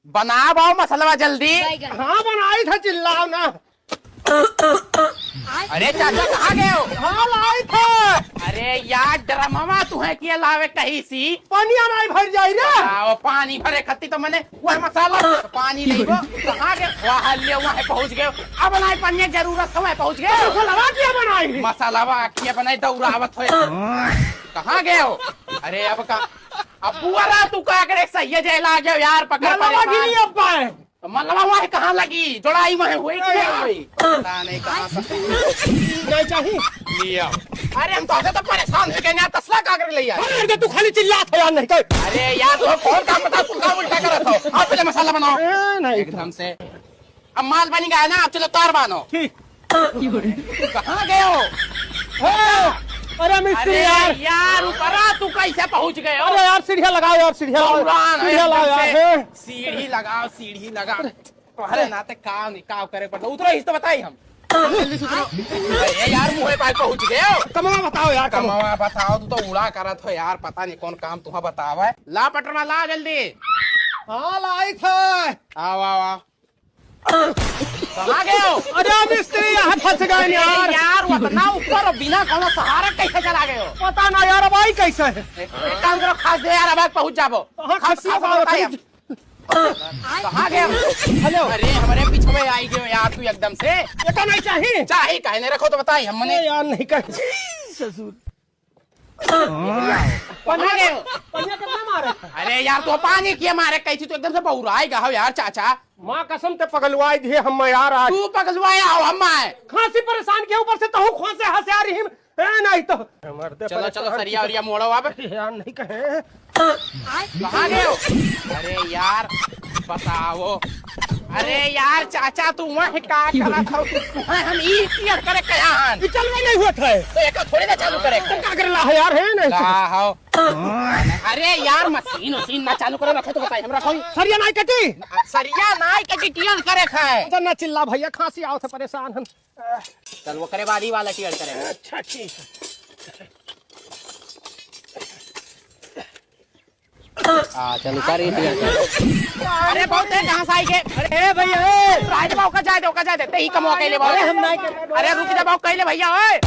बना बाओ मसलवा जल्दी। हाँ बनाई था, चिल्लाओ ना। अरे चाचा कहाँ गए हो? हाँ लाई था। अरे यार ड्रमवा तुम्हें किए लावे कहीं सी पानिया नहीं भर जाई रे। आओ पानी भरे खत्ती तो मैंने वह मसाला पानी नहीं वो कहाँ गए? वहाँ ले वहाँ पहुँच गए। अब बनाए पन्ने जरूरत है पहुँच गए। मसाला क्या बनाई? मसालावा आखिया बनाई दौड़ावत हो। कहाँ गए हो? अरे अब बुआ तू का करे सही जैला गयो यार पकड़ पाए मलवा वहाँ कहाँ लगी जोड़ाई वहाँ हुई पता नहीं कहाँ नहीं चाहिए लिया। अरे हम तो तो परेशान हो गए ना तसला का कर लिया। अरे तू खाली चिल्ला था यार नहीं कर। अरे यार तुम कौन काम बता तू काम उल्टा कर रहा था। आप पहले मसाला बनाओ नहीं एकदम से। अब माल बन गया ना आप चलो तार बानो। कहाँ गए हो? अरे मिस्त्री यार ऊपरा तू कैसे पहुँच गए हो? अरे यार सीढ़ियाँ लगाओ यार, सीढ़ियाँ लगाओ यार। सीढ़ी लगाओ तुम्हारे नाते काम नहीं काम करे पड़ता। उतरो इस तो बताई हम जल्दी से उतरो। अरे यार मुँह पास पहुँच गए हो। कमावा बताओ यार, कमावा बताओ। तू तो उड़ा करत हो यार पता नहीं कौन काम तुम्हें बतावा है। ला पटरवा ला जल्दी। हाँ लाई था। आओ आओ आओ। कहाँ गए हो? अरे मिस्त्री यहाँ फंस गए यार। यार उतना ऊपर बिना कोनो सहारा कैसे चला गए हो? पता ना यार, अब आई कैसे है? एक काम करो खास दे यार अब पहुँच जाओ। कहाँ गए? हेलो अरे हमारे पीछे में आई गए यार तू एकदम से। ये तो नहीं चाहिए। चाहे कहने रखो तो बताई हमने यार नहीं कर ससुर। कहाँ गए हो? पनिया कितना मारे? अरे यार तू पानी किए मारे कैसी तू एकदम से बहुराएगा हो यार चाचा। माँ कसम ते पगलवाई दिए हम यार आज। तू पगलवाया हो हम खांसी परेशान के ऊपर से तो खांसे हंसे आ रही है नहीं तो चलो चलो सरिया वरिया मोड़ो अब। यार नहीं कहे। कहाँ गए हो? अरे यार बताओ। अरे यार चाचा तू वहाँ क्या करा था? हम ई क्लियर करे कयान चल में नहीं हुआ था तो एक थोड़ी ना चालू करे क्या कर रहा है यार? है नहीं अरे यार मशीन उसीन ना चालू करे रखे तो बताई हम रखो। सरिया नहीं कटी, सरिया नाई कटी टियर करे खाए ना चिल्ला भैया, खांसी आओ से परेशान हम। चल वो करे बारी वाला टियर करे। अच्छा ठीक है। चलो कर अरे बहुत है कहाँ से आई के? अरे भैया राज बाबू का जाए दे ते ही कमवा के ले बाबू। हम नहीं। अरे रुक जा बाबू कहले भैया ओए।